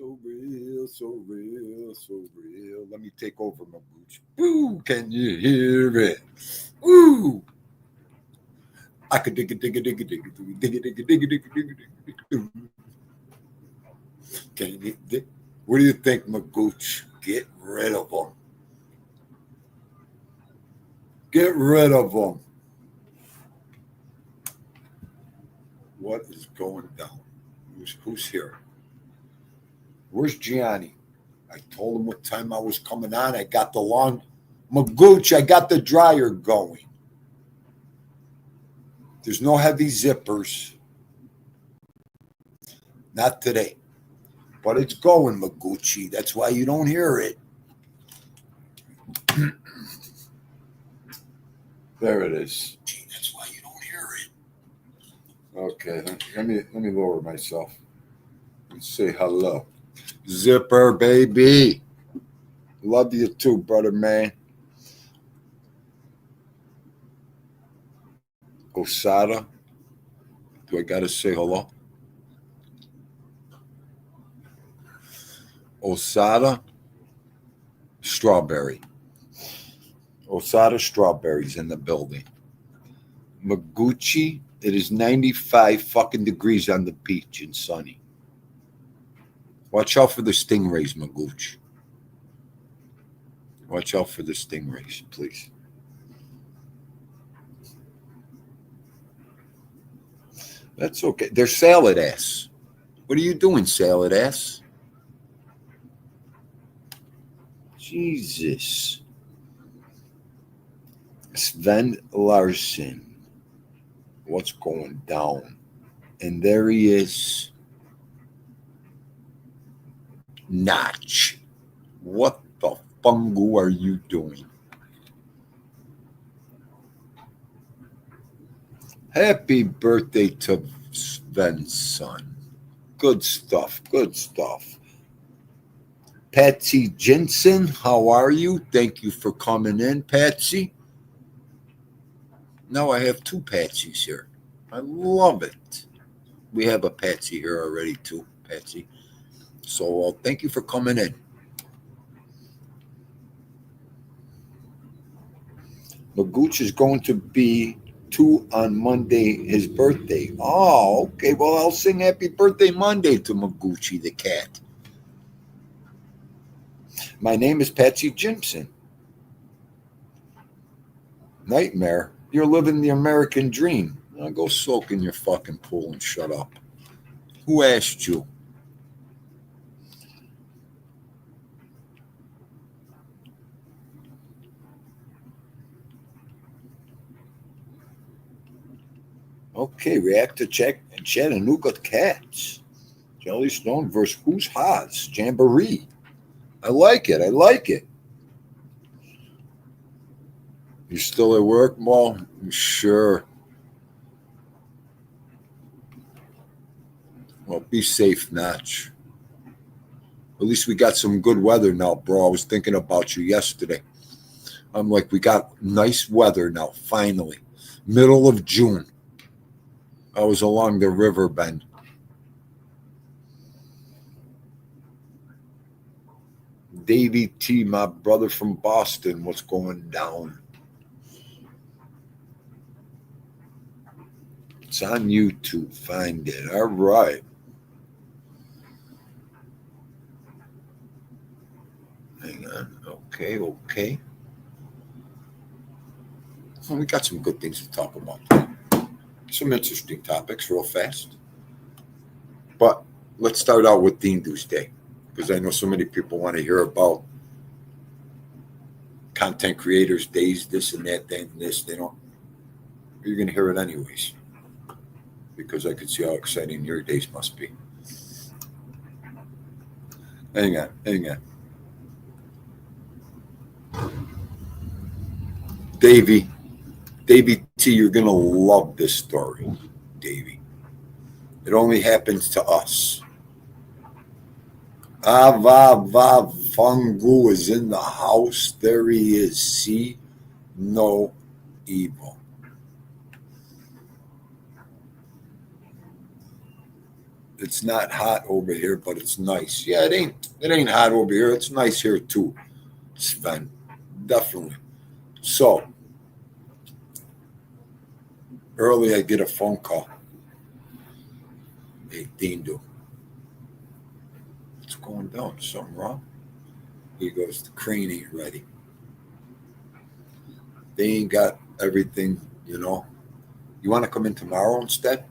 So real, so real, so real. Let me take over my boots. Ooh, can you hear it? Ooh. I could dig it, dig it, dig it, dig it, dig it, dig it, dig it, dig it, dig it, dig it, dig it, dig it. Can you dig? What do you think, Magooch? Get rid of them. Get rid of them. What is going down? Who's here? Where's Gianni? I told him what time I was coming on. I got the long Magooch. I got the dryer going. There's no heavy zippers. Not today. But it's going, Maguchi. That's why you don't hear it. There it is. That's why you don't hear it. Okay, let me lower myself and say hello. Zipper baby. Love you too, brother man. Osada. Do I gotta say hello? Osada Strawberry. Osada Strawberries in the building. Maguchi, it is 95 fucking degrees on the beach and sunny. Watch out for the stingrays, Maguchi. Watch out for the stingrays, please. That's okay. They're salad ass. What are you doing, salad ass? Jesus. Sven Larson. What's going down? And there he is. Notch. What the fungu are you doing? Happy birthday to Sven's son. Good stuff. Good stuff. Patsy Jensen, how are you? Thank you for coming in, Patsy. Now I have two Patsies here. I love it. We have a Patsy here already too, Patsy. So thank you for coming in. Magooch is going to be 2 on Monday, his birthday. Oh, okay. Well, I'll sing Happy Birthday Monday to Magoochie the cat. My name is Patsy Jimson. Nightmare. You're living the American dream. Now go soak in your fucking pool and shut up. Who asked you? Okay, react to Chattanooga Cats. Jellystone versus Who's Haas? Jamboree. I like it. I like it. You still at work, Mo? Sure. Well, be safe, Notch. At least we got some good weather now, bro. I was thinking about you yesterday. I'm like, we got nice weather now, finally. Middle of June. I was along the river bend. Davey T, my brother from Boston, what's going down? It's on YouTube. Find it. All right. Hang on. Okay. Well, we got some good things to talk about. Some interesting topics real fast. But let's start out with Dean Tuesday, because I know so many people want to hear about content creators' days, this and that, that and this. They don't. You're going to hear it anyways, because I could see how exciting your days must be. Hang on. Davey T, you're going to love this story, Davey. It only happens to us. Ava Fungu is in the house. There he is. See no evil. It's not hot over here, but it's nice. Yeah, it ain't hot over here. It's nice here too, Sven. Definitely. So early I get a phone call. Hey, Dindu, what's going down? Something wrong? He goes, the crane ain't ready. They ain't got everything, You want to come in tomorrow instead?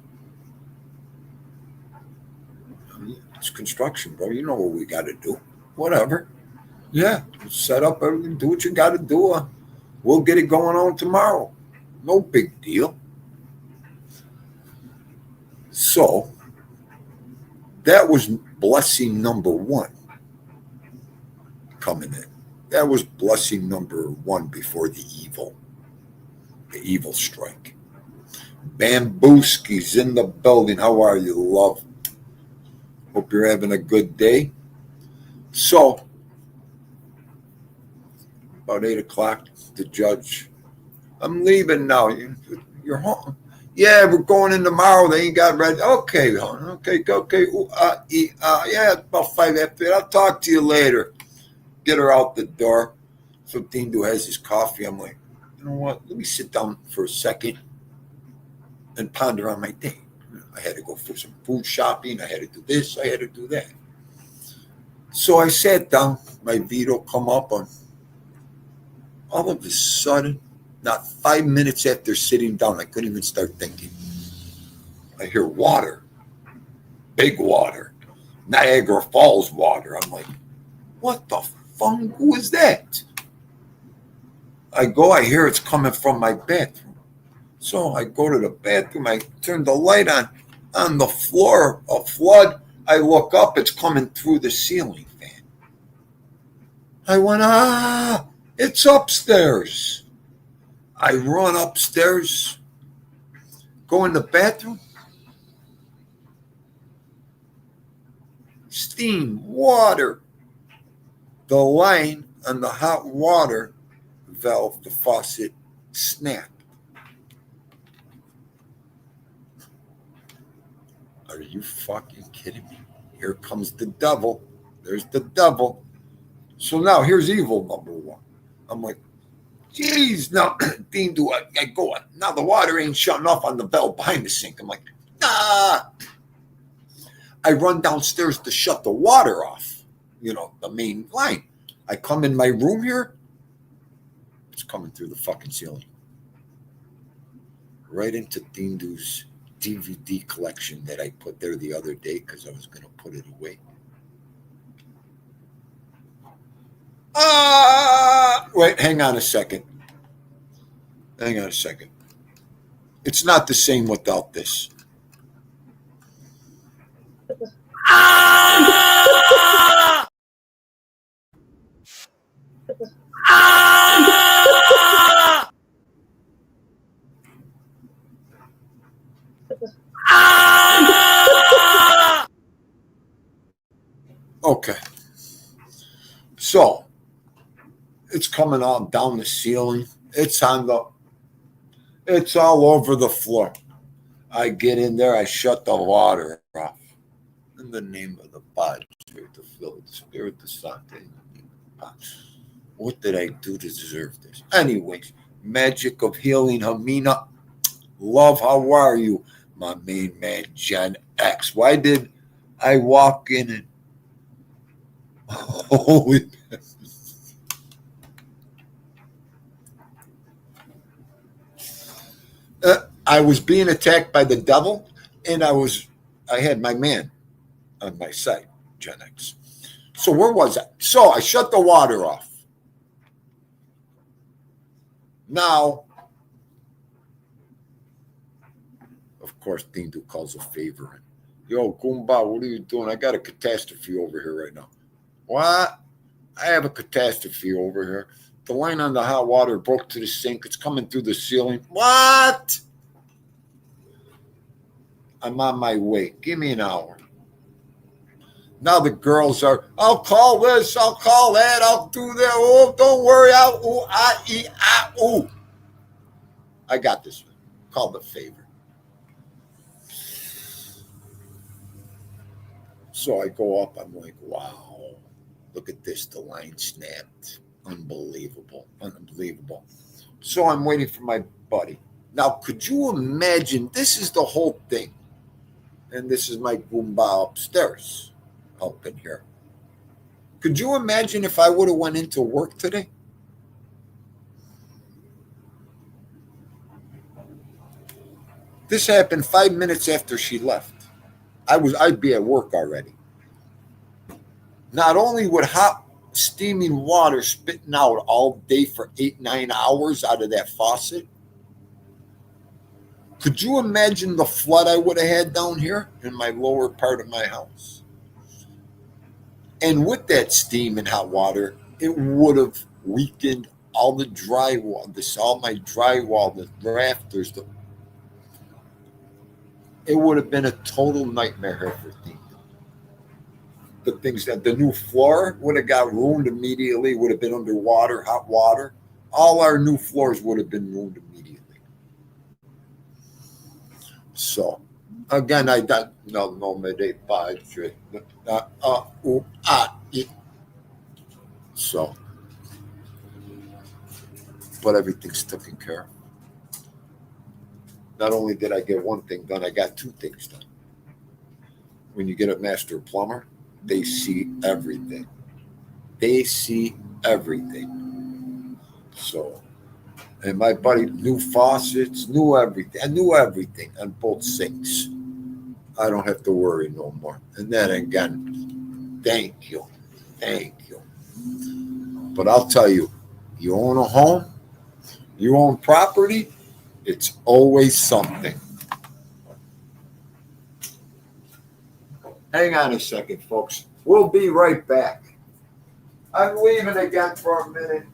It's construction, bro. You know what we got to do. Whatever. Yeah, set up everything. Do what you got to do. We'll get it going on tomorrow. No big deal. So that was blessing number one coming in. That was blessing number one before the evil strike. Bambooski's in the building. How are you, love? Hope you're having a good day. So, about 8 o'clock, the judge, I'm leaving now. You're home. Yeah, we're going in tomorrow. They ain't got ready. Okay, okay. Yeah, about 5 after 8. I'll talk to you later. Get her out the door. So Dindu has his coffee. I'm like, you know what? Let me sit down for a second and ponder on my day. I had to go for some food shopping. I had to do this. I had to do that. So I sat down. My Vito come up on. All of a sudden, not 5 minutes after sitting down, I couldn't even start thinking. I hear water. Big water. Niagara Falls water. I'm like, what the fuck? Who is that? I hear it's coming from my bathroom. So I go to the bathroom. I turn the light on the floor, a flood. I look up. It's coming through the ceiling fan. I went, it's upstairs. I run upstairs, go in the bathroom. Steam, water. The line on the hot water valve, the faucet, snapped. Are you fucking kidding me? Here comes the devil. There's the devil. So now here's evil number one. I'm like, geez, now, Dean, I go, now the water ain't shutting off on the valve behind the sink. I'm like, nah. I run downstairs to shut the water off, the main line. I come in my room here. It's coming through the fucking ceiling. Right into Dindu's DVD collection that I put there the other day because I was going to put it away. Wait, hang on a second. It's not the same without this. Okay. So it's coming all down the ceiling. It's all over the floor. I get in there, I shut the water off. In the name of the Father, Spirit, the Fill, the Spirit, the Son. What did I do to deserve this? Anyways, magic of healing, Hamina. Love, how are you? My main man, Gen X. Why did I walk in and holy I was being attacked by the devil, and I had my man on my side, Gen X. So where was I? So I shut the water off. Now, of course, Dindu calls a favor in. Yo, Goomba, what are you doing? I got a catastrophe over here right now. What? I have a catastrophe over here. The line on the hot water broke to the sink. It's coming through the ceiling. What? I'm on my way. Give me an hour. Now the girls are, I'll call this, I'll call that, I'll do that. Oh, don't worry. I got this one. Called the favor. So I go up. I'm like, wow, look at this. The line snapped. Unbelievable. Unbelievable. So I'm waiting for my buddy. Now, could you imagine? This is the whole thing. And this is my Goomba upstairs up in here. Could you imagine if I would have went into work today? This happened 5 minutes after she left. I'd be at work already. Not only would hot steaming water spitting out all day for 8, 9 hours out of that faucet, could you imagine the flood I would have had down here in my lower part of my house? And with that steam and hot water, it would have weakened all the drywall, all my drywall, the rafters. It would have been a total nightmare here for things. The things that the new floor would have got ruined immediately, would have been underwater, hot water. All our new floors would have been ruined immediately. So, again, I don't know me de padre. So, but everything's taken care of. Not only did I get one thing done, I got two things done. When you get a master plumber, they see everything. They see everything. So, and my buddy knew faucets, knew everything. I knew everything on both sinks. I don't have to worry no more. And then again, thank you. Thank you. But I'll tell you, you own a home, you own property, it's always something. Hang on a second, folks. We'll be right back. I'm leaving again for a minute.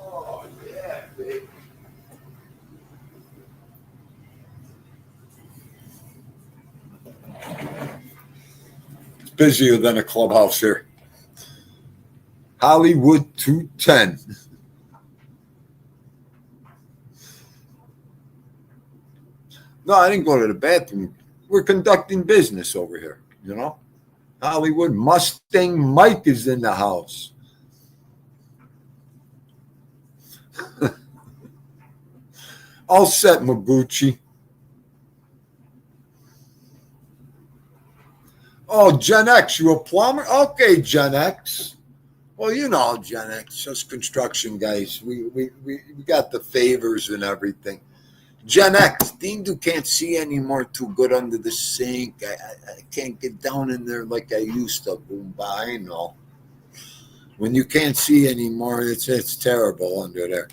Oh, yeah, baby. It's busier than a clubhouse here. Hollywood 210. No, I didn't go to the bathroom. We're conducting business over here, you know? Hollywood Mustang Mike is in the house. All set, Maguchi. Oh, Gen X, you a plumber? Okay, Gen X. Well, you know, Gen X, us construction guys, we got the favors and everything. Gen X, Dean can't see anymore too good under the sink. I can't get down in there like I used to. Boomba, I know. When you can't see anymore, it's terrible under there.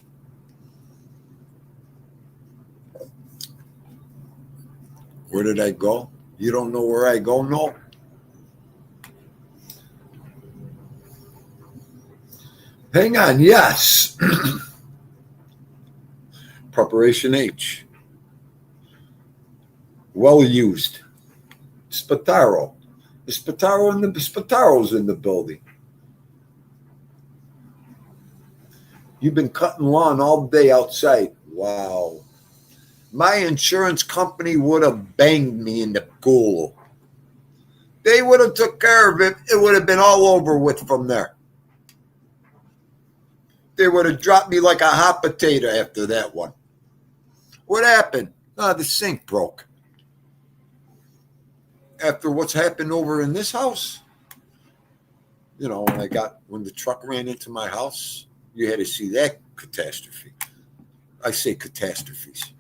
Where did I go? You don't know where I go? No. Hang on, yes. Preparation H. Well used. Spataro. The Spataro's in the building. You've been cutting lawn all day outside. Wow. My insurance company would have banged me in the pool. They would have took care of it. It would have been all over with from there. They would have dropped me like a hot potato after that one. What happened? The sink broke. After what's happened over in this house, when the truck ran into my house, you had to see that catastrophe. I say catastrophes.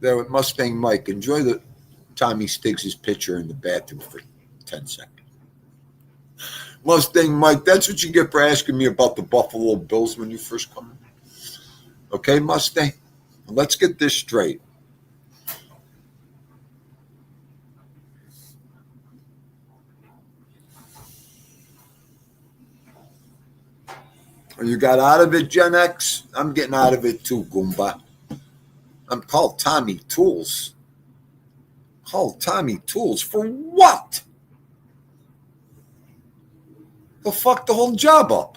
There with Mustang Mike. Enjoy the Tommy Stiggs' picture in the bathroom for 10 seconds. Mustang Mike, that's what you get for asking me about the Buffalo Bills when you first come in. Okay, Mustang? Let's get this straight. You got out of it, Gen X? I'm getting out of it too, Goomba. I'm called Tommy Tools. Called Tommy Tools for what? They'll fuck the whole job up.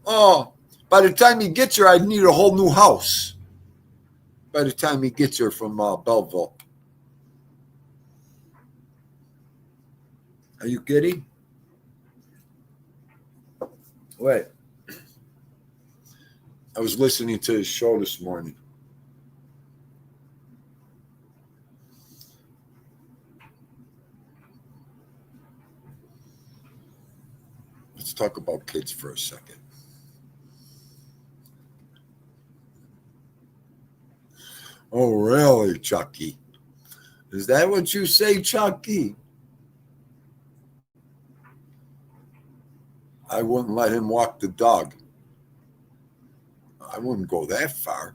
Oh, by the time he gets here, I'd need a whole new house. By the time he gets here from Belleville. Are you kidding? Wait. I was listening to his show this morning. Let's talk about kids for a second. Oh, really, Chucky? Is that what you say, Chucky? I wouldn't let him walk the dog. I wouldn't go that far.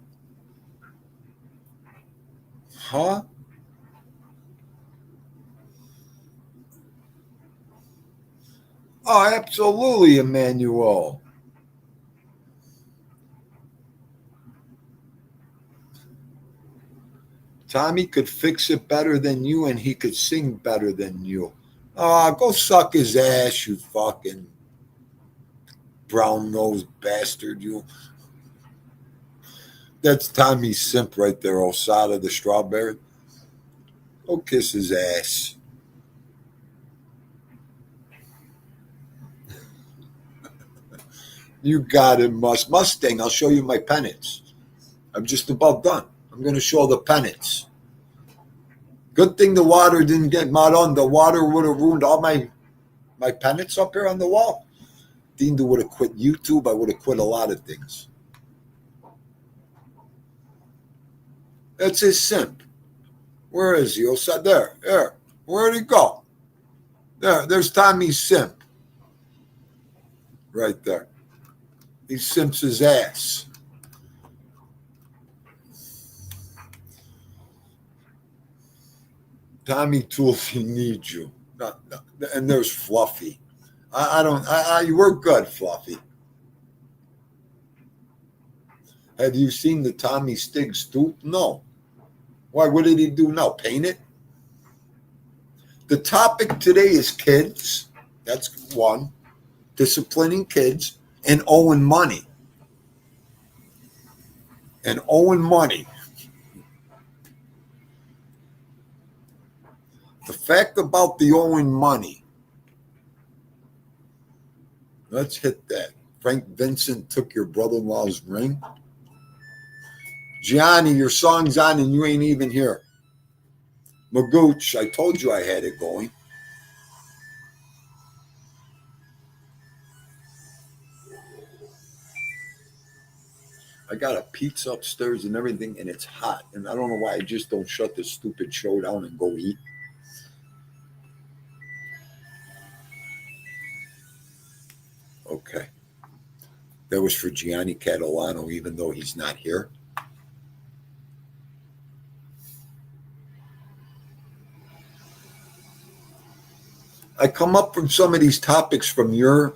Huh? Oh, absolutely, Emmanuel. Tommy could fix it better than you, and he could sing better than you. Go suck his ass, you fucking brown-nosed bastard, you. That's Tommy Simp right there, Osada the Strawberry. Go kiss his ass. You got it, Mustang. I'll show you my pennants. I'm just about done. I'm going to show the pennants. Good thing the water didn't get mud on. The water would have ruined all my pennants up here on the wall. Dean would have quit YouTube. I would have quit a lot of things. That's his simp. Where is he? Oh, there. Where'd he go? There's Tommy's simp. Right there. He simps his ass. Tommy Tools, he needs you. No. And there's Fluffy. You were good, Fluffy. Have you seen the Tommy Stiggs stoop? No. Why? What did he do now? Paint it? The topic today is kids. That's one. Disciplining kids and owing money. And owing money. The fact about the owing money. Let's hit that. Frank Vincent took your brother-in-law's ring. Gianni, your song's on and you ain't even here. Magooch, I told you I had it going. I got a pizza upstairs and everything, and it's hot. And I don't know why I just don't shut this stupid show down and go eat. Okay. That was for Gianni Catalano, even though he's not here. I come up from some of these topics from your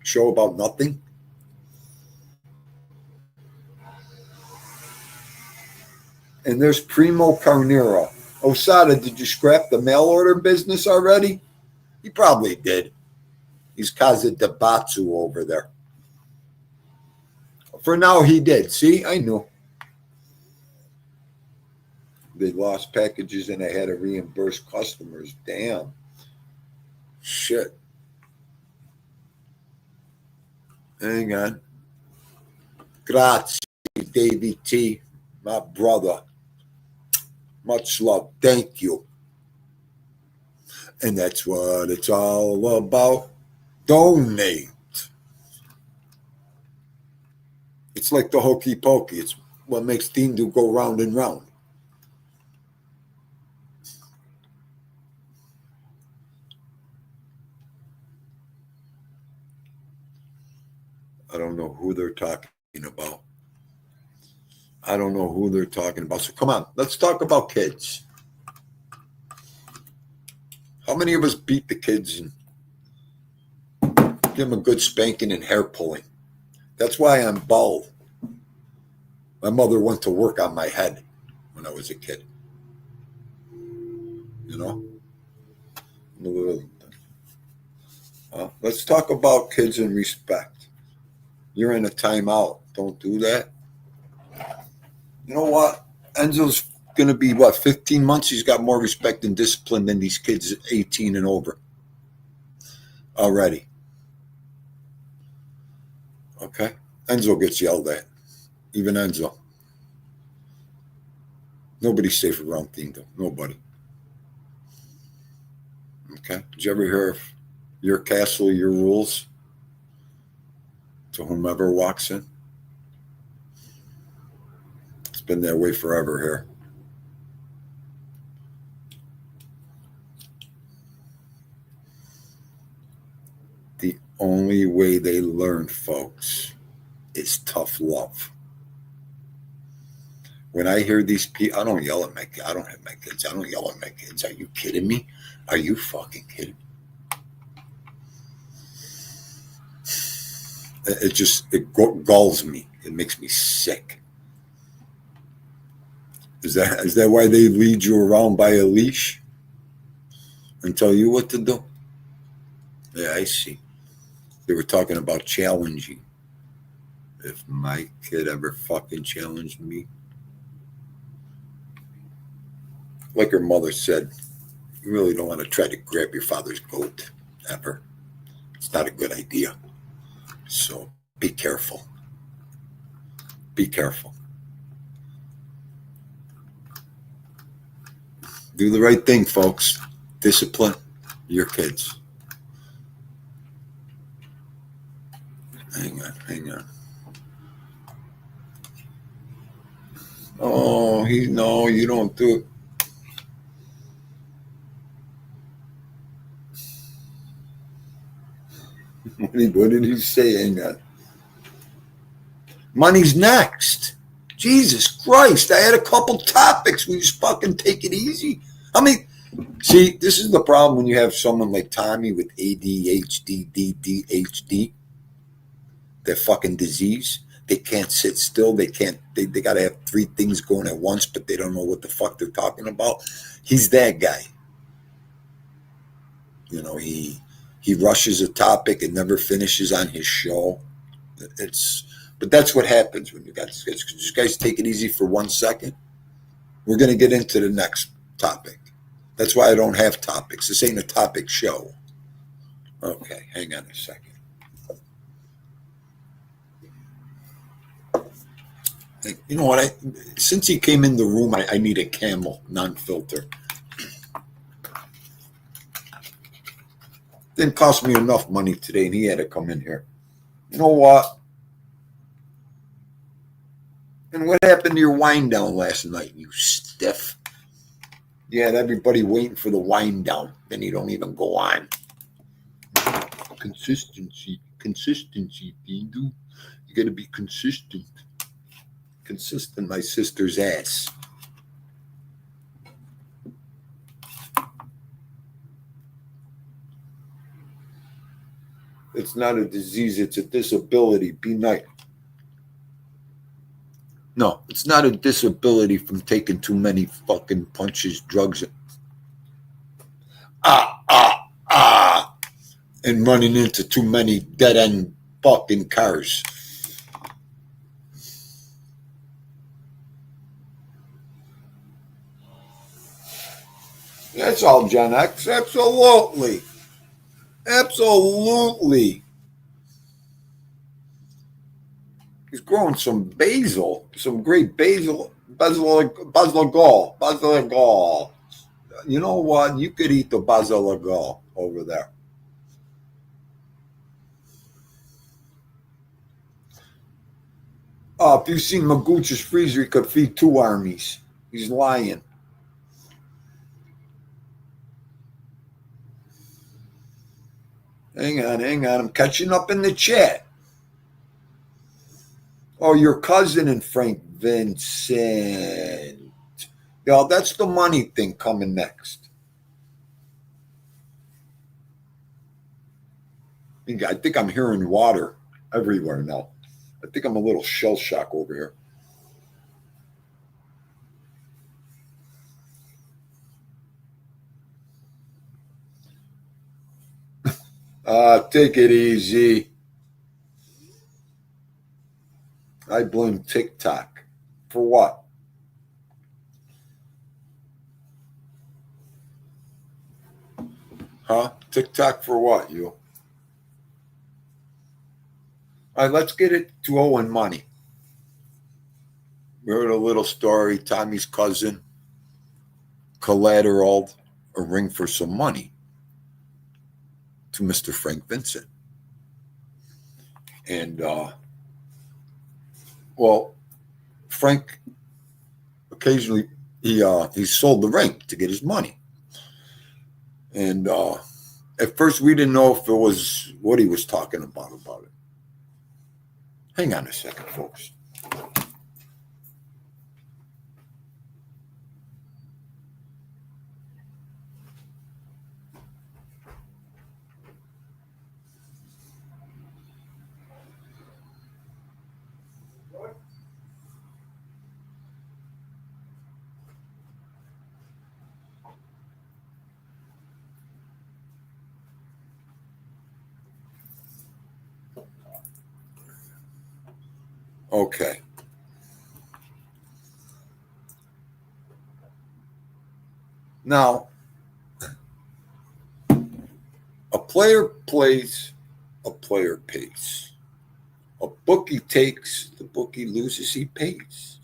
show about nothing. And there's Primo Carnero. Osada, did you scrap the mail order business already? He probably did. He's Kaza Debatsu over there. For now, he did. See, I knew. They lost packages and I had to reimburse customers. Damn. Shit. Hang on. Grazie, Davey T, my brother. Much love. Thank you. And that's what it's all about. Donate. It's like the hokey pokey. It's what makes Dindu go round and round. I don't know who they're talking about. I don't know who they're talking about. So come on, let's talk about kids. How many of us beat the kids and give them a good spanking and hair pulling? That's why I'm bald. My mother went to work on my head when I was a kid. You know? Let's talk about kids and respect. You're in a timeout. Don't do that. You know what? Enzo's going to be, 15 months? He's got more respect and discipline than these kids 18 and over already. Okay? Enzo gets yelled at. Even Enzo. Nobody's safe around Tinto. Nobody. Okay? Did you ever hear of your castle, your rules? To whomever walks in? It's been that way forever here. The only way they learn, folks, is tough love. When I hear these people, I don't yell at my kids. I don't have my kids. I don't yell at my kids. Are you kidding me? Are you fucking kidding me? It galls me. It makes me sick. Is that why they lead you around by a leash and tell you what to do? Yeah, I see. They were talking about challenging. If my kid ever fucking challenged me, like her mother said, you really don't want to try to grab your father's goat ever. It's not a good idea. So be careful. Be careful. Do the right thing, folks. Discipline your kids. Hang on. Oh, no, you don't do it. What did he say? Hang on. Money's next. Jesus Christ. I had a couple topics. We just fucking take it easy. See, this is the problem when you have someone like Tommy with ADHD, DDHD, that fucking disease. They can't sit still. They got to have 3 things going at once, but they don't know what the fuck they're talking about. He's that guy. You know, he rushes a topic and never finishes on his show. But that's what happens when you got this guys. Could you guys take it easy for 1 second? We're going to get into the next topic. That's why I don't have topics. This ain't a topic show. Okay, hang on a second. You know what? Since he came in the room, I need a Camel non-filter. Didn't cost me enough money today, and he had to come in here. You know what? And what happened to your wind down last night, you stiff? You had everybody waiting for the wind down. Then you don't even go on. Consistency. Consistency, Bindu. You got to be consistent. Consistent, my sister's ass. It's not a disease, it's a disability. Be nice. No, it's not a disability from taking too many fucking punches, drugs, and running into too many dead end fucking cars. That's all, Gen X. Absolutely. Absolutely. He's growing some basil, some great basil, basilical. You know what? You could eat the basilical over there. If you've seen Maguchi's freezer, he could feed 2 armies. He's lying. Hang on. I'm catching up in the chat. Oh, your cousin and Frank Vincent. Yeah, that's the money thing coming next. I think I'm hearing water everywhere now. I think I'm a little shell shock over here. Take it easy. I blame TikTok. For what? Huh? TikTok for what, you? All right, let's get it to Owen Money. We heard a little story. Tommy's cousin collateraled a ring for some money to Mr. Frank Vincent. And, well, Frank occasionally, he sold the ring to get his money. And at first we didn't know if it was what he was talking about it. Hang on a second, folks. Okay. Now, a player plays, a player pays. A bookie takes, the bookie loses, he pays.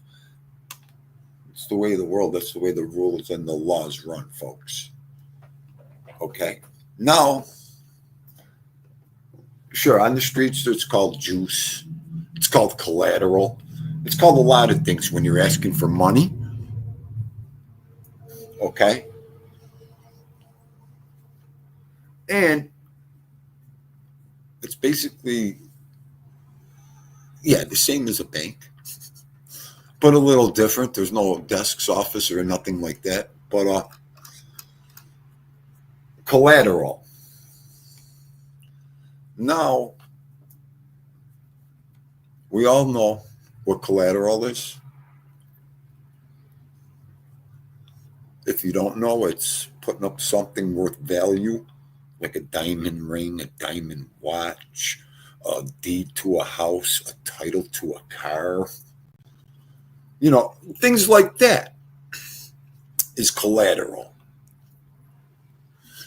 It's the way of the world. That's the way the rules and the laws run, folks. Okay. Now, sure, on the streets, it's called juice. It's called collateral. It's called a lot of things when you're asking for money. Okay. And it's basically, the same as a bank, but a little different. There's no desk office or nothing like that. But collateral. Now, we all know what collateral is. If you don't know, it's putting up something worth value, like a diamond ring, a diamond watch, a deed to a house, a title to a car. Things like that is collateral.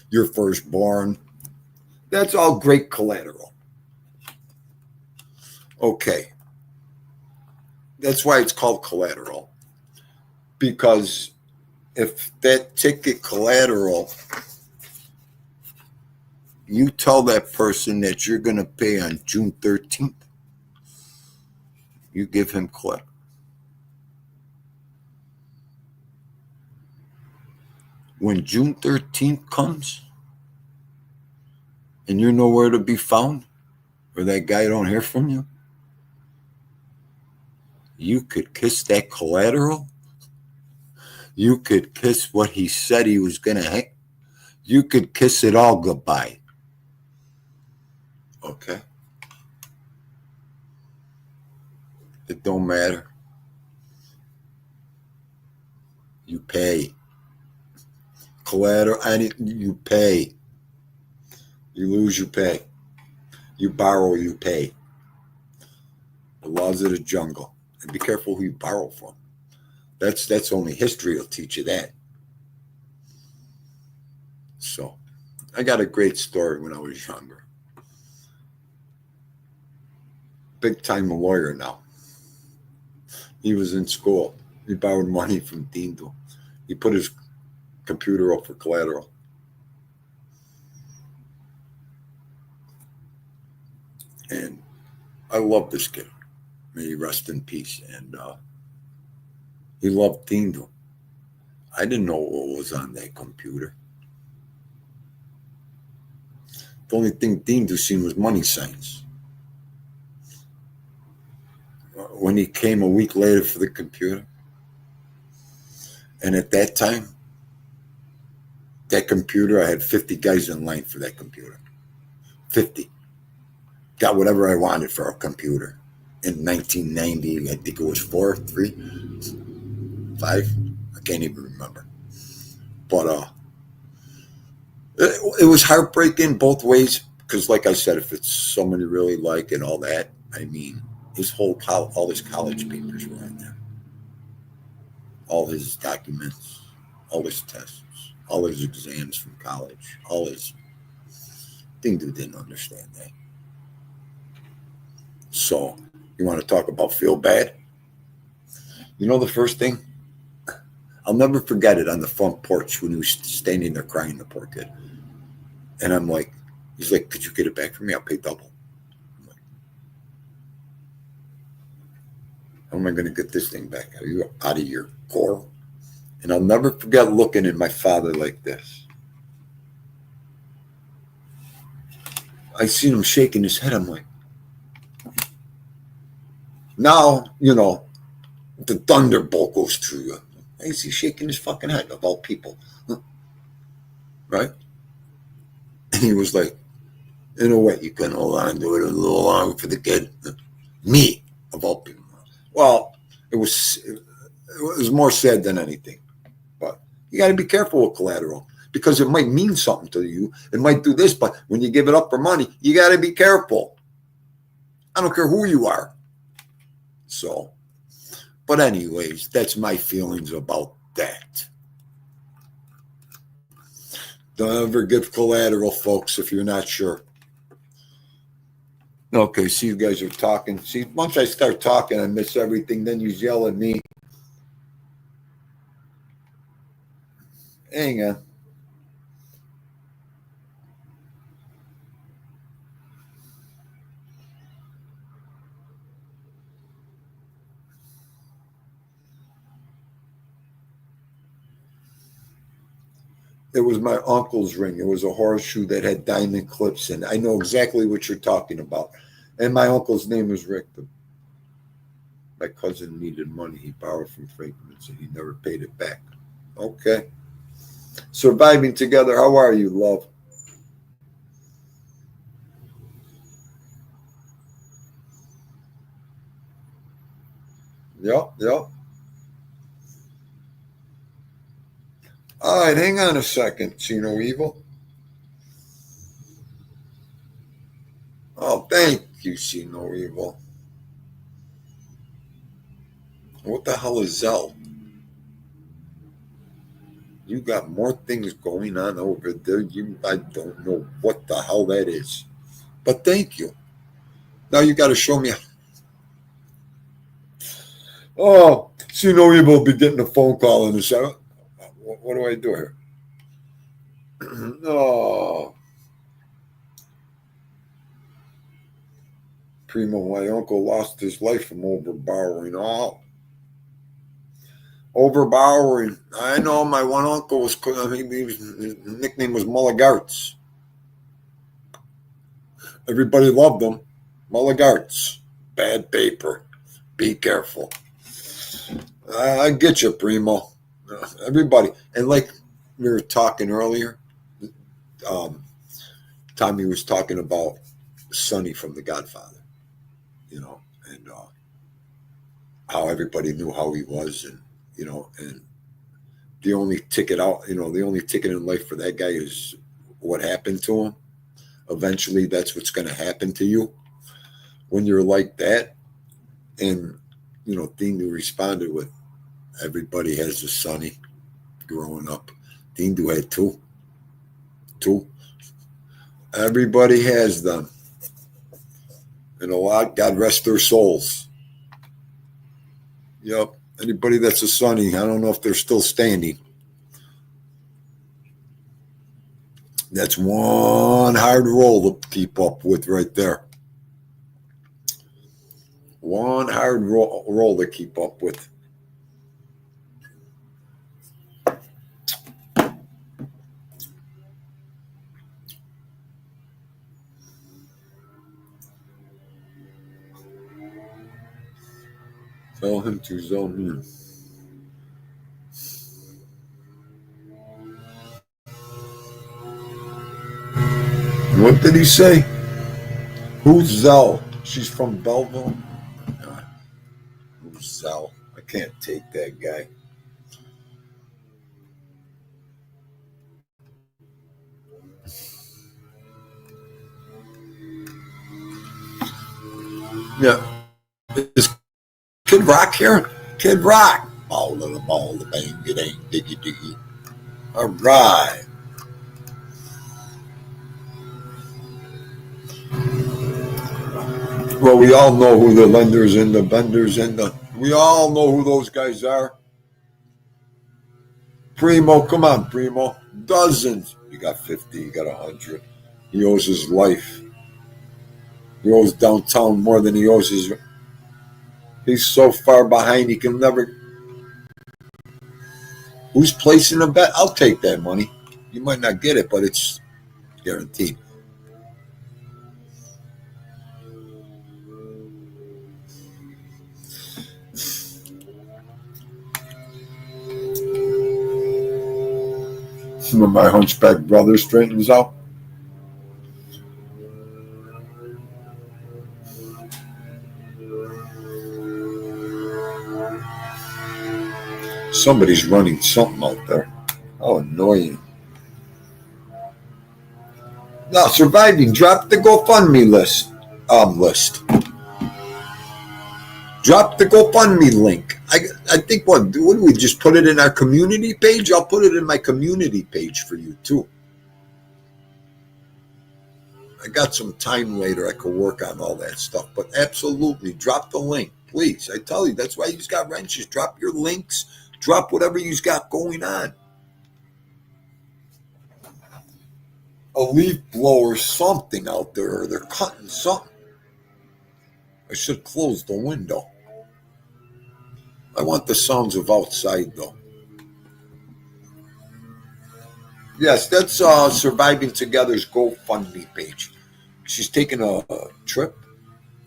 Your firstborn, that's all great collateral. Okay. That's why it's called collateral. Because if that ticket collateral, you tell that person that you're going to pay on June 13th, you give him collateral. When June 13th comes and you're nowhere to be found, or that guy don't hear from you, you could kiss that collateral. You could kiss what he said he was going to hang. You could kiss it all goodbye. Okay? It don't matter. You pay. Collateral, you pay. You lose, you pay. You borrow, you pay. The laws of the jungle. And be careful who you borrow from. That's only history will teach you that. So, I got a great story when I was younger. Big time lawyer now. He was in school. He borrowed money from Dindo. He put his computer up for collateral. And I love this kid. May he rest in peace. And he loved Dindo. I didn't know what was on that computer. The only thing Dindo seen was money signs. When he came a week later for the computer, and at that time, that computer, I had 50 guys in line for that computer. 50. Got whatever I wanted for a computer. In 1990, I think it was 4, 3, 5. I can't even remember. But it was heartbreaking both ways because, like I said, if it's someone you really like and all that, I mean, all his college papers were in there. All his documents, all his tests, all his exams from college, all his... Dindo didn't understand that. So, you want to talk about feel bad? You know the first thing? I'll never forget it on the front porch when he was standing there crying, the poor kid. And I'm like, he's like, could you get it back for me? I'll pay double. I'm like, how am I going to get this thing back? Are you out of your core? And I'll never forget looking at my father like this. I seen him shaking his head. I'm like, now, you know, the thunderbolt goes through you. Why is he shaking his fucking head of all people? Huh? Right? And he was like, in a way, you can hold on to it a little longer for the kid. Me, of all people. Well, it was more sad than anything. But you got to be careful with collateral because it might mean something to you. It might do this, but when you give it up for money, you got to be careful. I don't care who you are. So, but anyways, that's my feelings about that. Don't ever give collateral, folks, if you're not sure. Okay, see, you guys are talking. See, once I start talking, I miss everything. Then you yell at me. Hang on. It was my uncle's ring. It was a horseshoe that had diamond clips in. I know exactly what you're talking about. And my uncle's name was Rick. My cousin needed money. He borrowed from Franklin's and he never paid it back. Okay. Surviving together. How are you, love? Yep. All right, hang on a second, See No Evil. Oh, thank you, See No Evil. What the hell is Zell? You got more things going on over there. I don't know what the hell that is. But thank you. Now you got to show me. Oh, See No Evil will be getting a phone call in a second. What do I do here? Oh. Primo, my uncle lost his life from overborrowing. Oh. Overborrowing. I know my one uncle was, his nickname was Mulligarts. Everybody loved him. Mulligarts, bad paper. Be careful. I get you, Primo. Everybody, and like we were talking earlier, um, Tommy was talking about Sonny from The Godfather, and how everybody knew how he was, and and the only ticket out, the only ticket in life for that guy is what happened to him. Eventually, that's what's going to happen to you when you're like that. And Dean responded with, "Everybody has a Sonny growing up." Dean had two. Everybody has them, and a lot. God rest their souls. Yep. Anybody that's a Sonny, I don't know if they're still standing. That's one hard role to keep up with right there. One hard role to keep up with. Tell him to zone in. What did he say? Who's Zell? She's from Belleville. Who's Zell? I can't take that guy. Yeah. Is Kid Rock here? Kid Rock. Ball of the ball, the bang, it ain't diggy diggy. All right. Well, we all know who the lenders and the benders we all know who those guys are. Primo, come on, Primo. Dozens. You got 50, you got 100. He owes his life. He owes downtown more than he owes his. He's so far behind he can never. Who's placing a bet? I'll take that money. You might not get it, but it's guaranteed. When my hunchback brother straightens out. Somebody's running something out there. How annoying. Now, surviving. Drop the GoFundMe list. Drop the GoFundMe link. I think what do we just put it in our community page? I'll put it in my community page for you too. I got some time later. I could work on all that stuff, but absolutely drop the link, please. I tell you, that's why you've got wrenches. Drop your links. Drop whatever you've got going on. A leaf blower, something out there, or they're cutting something. I should close the window. I want the sounds of outside, though. Yes, that's Surviving Together's GoFundMe page. She's taking a trip,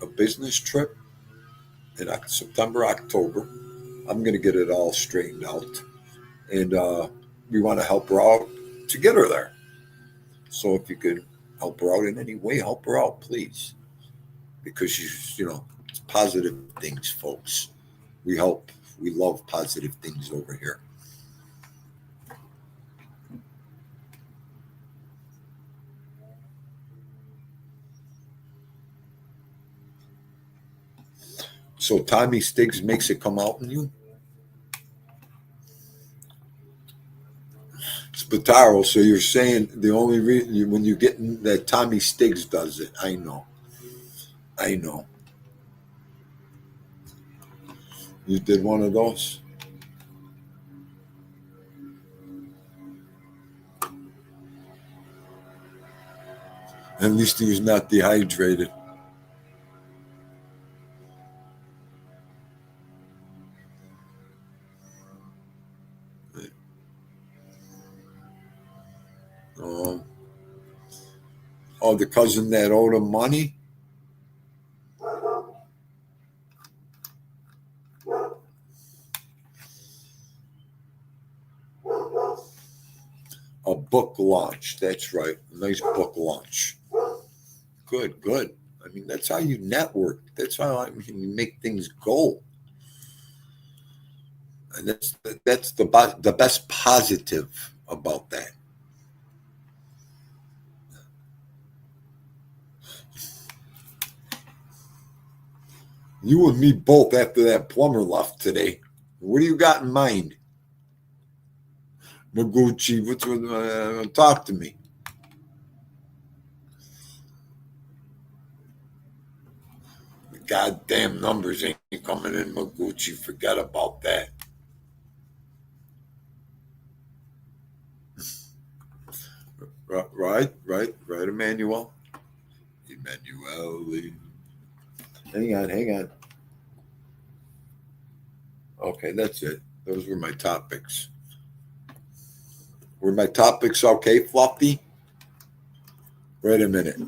a business trip, in September, October. I'm going to get it all straightened out. And we want to help her out to get her there. So if you could help her out in any way, help her out, please. Because she's, it's positive things, folks. We love positive things over here. So Tommy Stiggs makes it come out in you? Spataro, so you're saying the only reason when you get that Tommy Stiggs does it. I know. You did one of those? At least he was not dehydrated. Oh, the cousin that owed him money? A book launch. That's right. A nice book launch. Good, good. I mean, that's how you network. That's how you make things go. And that's the best positive about that. You and me both after that plumber left today. What do you got in mind? Noguchi, talk to me. The goddamn numbers ain't coming in, Noguchi. Forget about that. Right, Emmanuel. Hang on. Okay, that's it. Those were my topics. Were my topics okay, Fluffy? Wait a minute.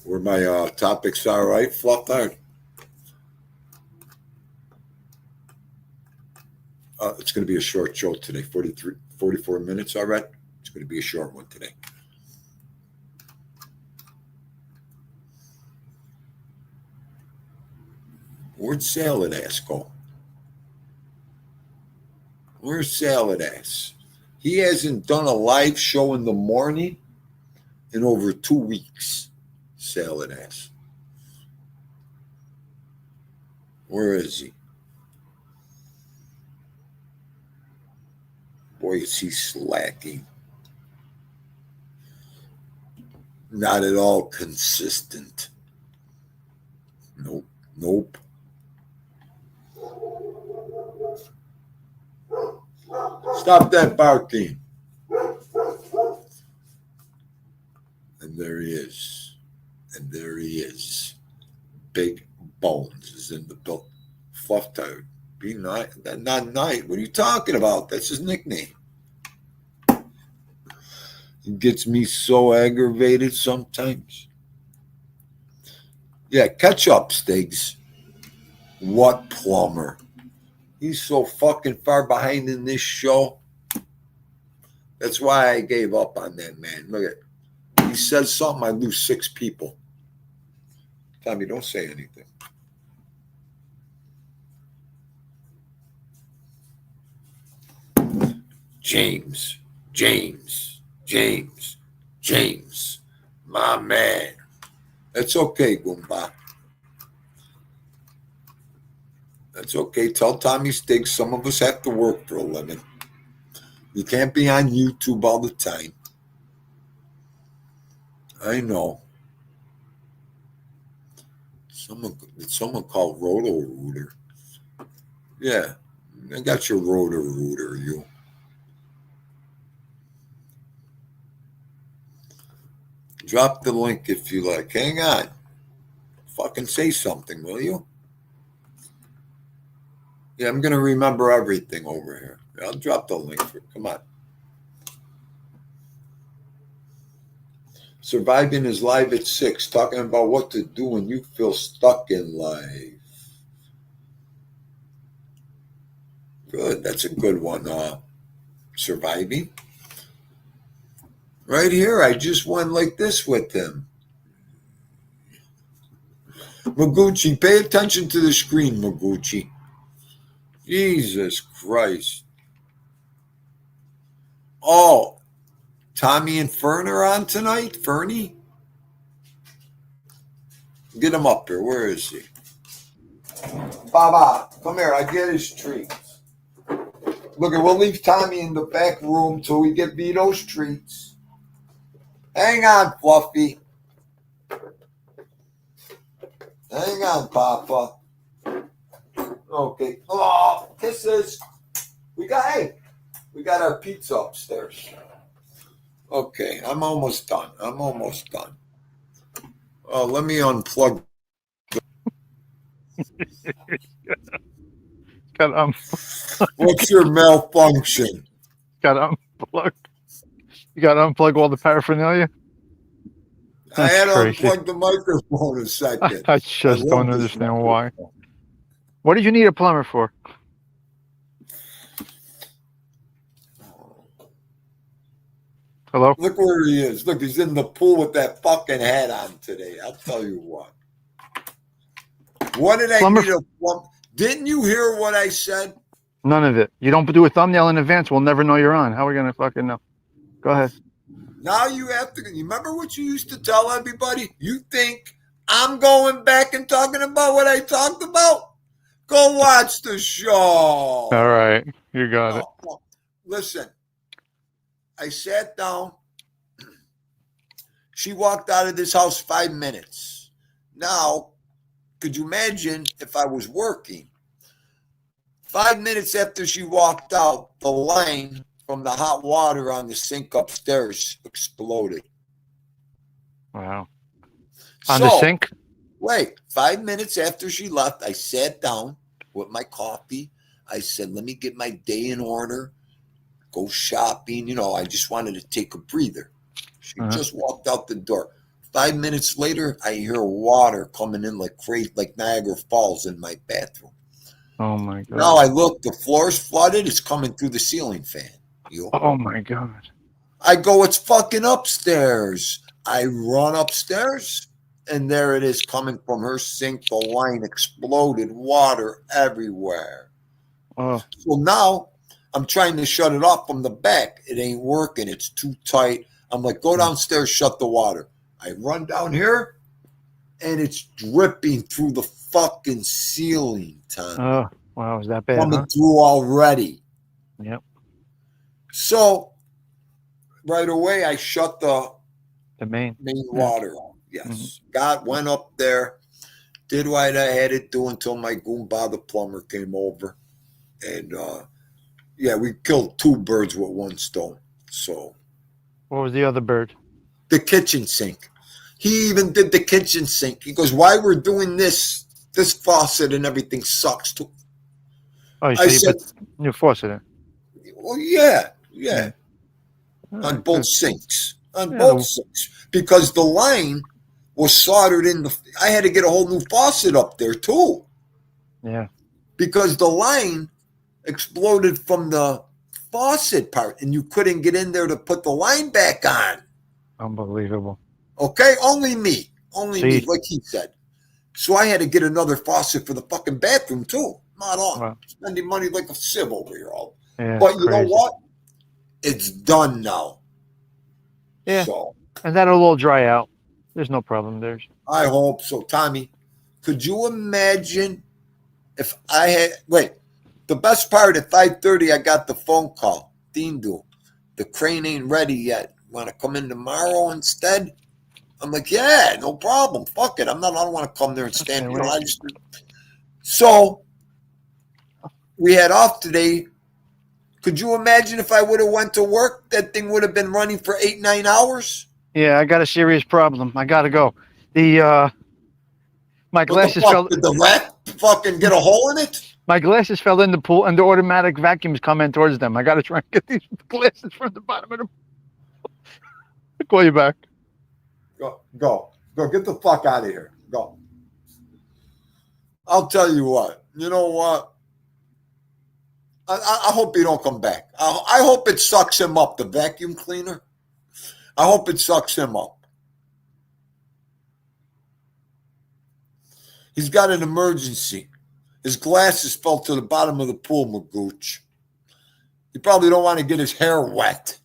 Were my topics all right, Fluffy? It's going to be a short show today, 44 minutes, all right? It's going to be a short one today. Where'd Salad Ass go? Where's Salad Ass? He hasn't done a live show in the morning in over 2 weeks. Salad Ass. Where is he? Boy, is he slacking. Not at all consistent. Nope. Stop that barking. And there he is. Big Bones is in the building. Fluff Tired. Be night. Not night. What are you talking about? That's his nickname. It gets me so aggravated sometimes. Yeah, catch up, Stiggs. What plumber? He's so fucking far behind in this show. That's why I gave up on that man. Look at, he says something, I lose 6 people. Tommy, don't say anything. James. My man. That's okay, Goomba. That's okay. Tell Tommy Stiggs some of us have to work for a living. You can't be on YouTube all the time. I know. Someone called Roto-Rooter. Yeah, I got your Roto-Rooter, you. Drop the link if you like. Hang on. Fucking say something, will you? Yeah, I'm going to remember everything over here. I'll drop the link. Come on. Surviving is live at 6, talking about what to do when you feel stuck in life. Good. That's a good one. Surviving. Right here, I just went like this with him. Maguchi, pay attention to the screen, Maguchi. Jesus Christ. Oh, Tommy and Fern are on tonight? Fernie? Get him up here. Where is he? Baba, come here. I get his treats. Look, we'll leave Tommy in the back room till we get Vito's treats. Hang on, Fluffy. Hang on, Papa. Okay. Oh, kisses. We got our pizza upstairs. Okay, I'm almost done. Oh, let me unplug. What's your malfunction? Got to unplug. You got to unplug all the paraphernalia? I had to unplug the microphone a second. I just don't understand why. What did you need a plumber for? Hello? Look where he is. Look, he's in the pool with that fucking hat on today. I'll tell you what. What did I Plumber- need a plumber? Didn't you hear what I said? None of it. You don't do a thumbnail in advance, we'll never know you're on. How are we going to fucking know? Go ahead. Now you have to. You remember what you used to tell everybody? You think I'm going back and talking about what I talked about? Go watch the show. All right. You got it. No. Listen, I sat down. She walked out of this house 5 minutes. Now, could you imagine if I was working? 5 minutes after she walked out, the line from the hot water on the sink upstairs exploded. Wow. On the sink? Wait, 5 minutes after she left, I sat down with my coffee. I said, let me get my day in order, go shopping. You know, I just wanted to take a breather. She just walked out the door. 5 minutes later, I hear water coming in like crazy, like Niagara Falls in my bathroom. Oh, my God. Now I look, the floor's flooded. It's coming through the ceiling fan. Oh, my God. I go, it's fucking upstairs. I run upstairs, and there it is coming from her sink. The line exploded, water everywhere. Oh. So now I'm trying to shut it off from the back. It ain't working. It's too tight. I'm like, go downstairs, shut the water. I run down here, and it's dripping through the fucking ceiling, Tom. Oh, wow. Is that bad? Coming through already. Yep. So right away, I shut the main water off. Yes. Went up there, did what I had to do until my Goomba, the plumber, came over. And, we killed 2 birds with 1 stone. So. What was the other bird? The kitchen sink. He even did the kitchen sink. He goes, why we're doing this faucet and everything sucks too. Oh, so you put new faucet in? Well, yeah. On both sinks. Sinks. Because the line was soldered in I had to get a whole new faucet up there too. Yeah. Because the line exploded from the faucet part and you couldn't get in there to put the line back on. Unbelievable. Okay? Only me, like he said. So I had to get another faucet for the fucking bathroom too. Not on. Wow. Spending money like a sieve over here. But you know what? It's done now. Yeah. So, and that'll all dry out. There's no problem there. I hope so. Tommy, could you imagine if I had the best part at 5:30 I got the phone call. Dean the crane ain't ready yet. Want to come in tomorrow instead? I'm like, yeah, no problem. Fuck it. I don't want to come there and stand. So we had off today. Could you imagine if I would have went to work, that thing would have been running for 8-9 hours? Yeah, I got a serious problem. I got to go. My glasses fell. Did the rat fucking get a hole in it? My glasses fell in the pool, and the automatic vacuum's coming towards them. I got to try and get these glasses from the bottom of the pool. I'll call you back. Go. Get the fuck out of here. Go. I'll tell you what. You know what? I hope he don't come back. I hope it sucks him up, the vacuum cleaner. I hope it sucks him up. He's got an emergency. His glasses fell to the bottom of the pool, Magooch. He probably don't want to get his hair wet.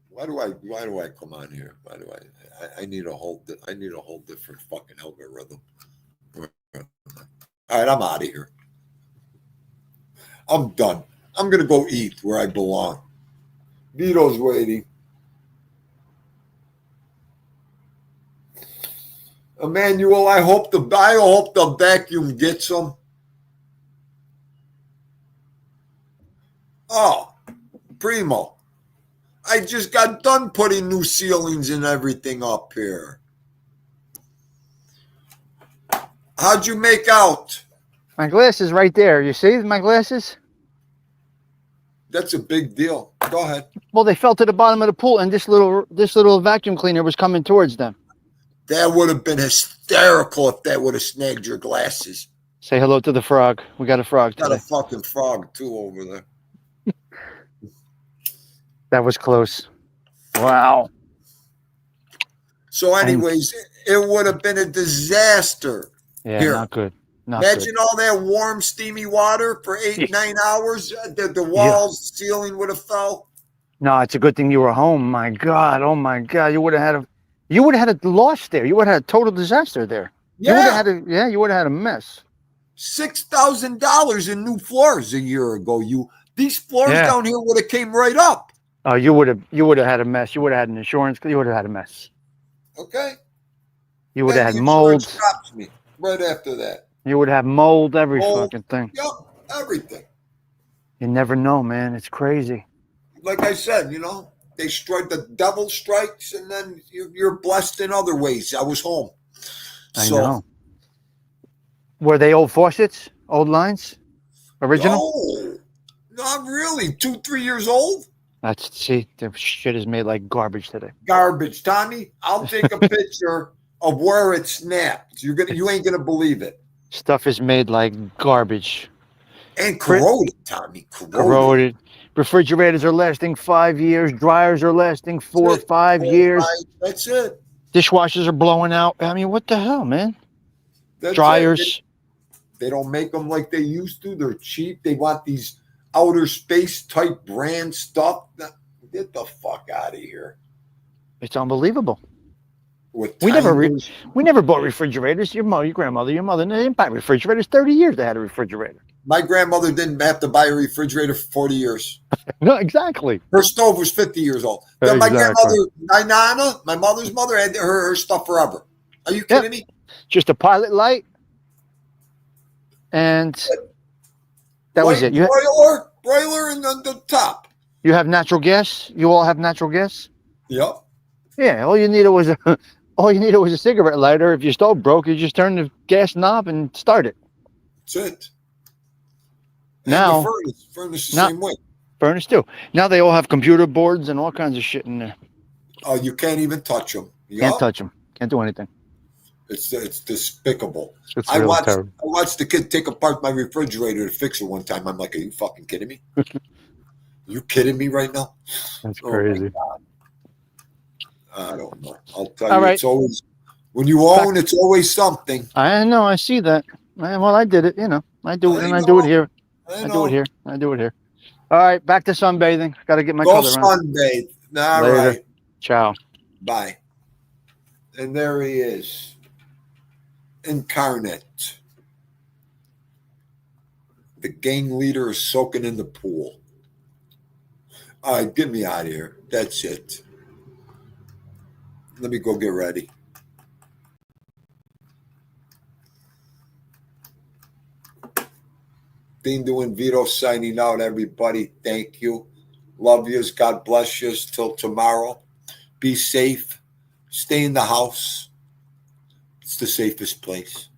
Why do I come on here? Why do I need a whole different fucking algorithm. All right, I'm out of here. I'm done. I'm going to go eat where I belong. Vito's waiting. Emmanuel, I hope the vacuum gets him. Oh, Primo. I just got done putting new ceilings and everything up here. How'd you make out? My glasses right there. You see my glasses? That's a big deal. Go ahead. Well, they fell to the bottom of the pool, and this little vacuum cleaner was coming towards them. That would have been hysterical if that would have snagged your glasses. Say hello to the frog. We got a frog Got a today. fucking frog too over there. That was close. Wow. So, anyways, it would have been a disaster. Yeah, Here. not good. Not Imagine good. all that warm, steamy water for 8-9 hours. The walls, ceiling would have fell. No, it's a good thing you were home. My God. Oh my God. You would have had a loss there. You would have had a total disaster there. You would have Yeah, you would have had a mess. $6,000 in new floors a year ago. These floors Yeah. down here would have came right up. Oh, you would have had a mess. You would have had an insurance. You would have had a mess. Okay. You would Then have had the mold. insurance stops me right after that. You would have mold, every Mold. fucking thing. Yep, everything. You never know, man. It's crazy. Like I said, they strike, the devil strikes, and then you're blessed in other ways. I was home. I know. Were they old faucets? Old lines? Original? No, not really. 2-3 years old. See, the shit is made like garbage today. Garbage, Tommy. I'll take a picture of where it snapped. You ain't gonna believe it. Stuff is made like garbage. And corroded, Tommy. Corroded. Refrigerators are lasting 5 years. Dryers are lasting 4 or 5 years. That's it. Dishwashers are blowing out. I mean, what the hell, man? That's Dryers. it. They don't make them like they used to. They're cheap. They want these outer space type brand stuff. Get the fuck out of here. It's unbelievable. We We never bought refrigerators. Your grandmother, they didn't buy refrigerators. 30 years they had a refrigerator. My grandmother didn't have to buy a refrigerator for 40 years. No, exactly. Her stove was 50 years old. Then my Exactly. grandmother, my mother's mother, had her stuff forever. Are you kidding me? Just a pilot light. And that was it. Broiler and the top. You have natural gas? You all have natural gas? Yep. Yeah, all you needed was a cigarette lighter. If your stove broke, you just turn the gas knob and start it. That's it. And Now, the furnace the now- same way. Furnace too. Now they all have computer boards and all kinds of shit in there. Oh, you can't even touch them. Can't touch them. Can't do anything. It's despicable. It's I really terrible. watched the kid take apart my refrigerator to fix it one time. I'm like, are you fucking kidding me? You kidding me right now? That's Oh, crazy. my God. I don't know. I'll tell All you, right. it's always when you own, it's always something. I know. I see that. Well, I did it. I do it, and I do it here. I do it here. I do it here. All right, back to sunbathing. Got to get my Go color on. sunbathe. All Later. right. Ciao. Bye. And there he is. Incarnate. The gang leader is soaking in the pool. All right, get me out of here. That's it. Let me go get ready. Dean doing Vito signing out, everybody. Thank you. Love yous. God bless yous. Till tomorrow. Be safe. Stay in the house. It's the safest place.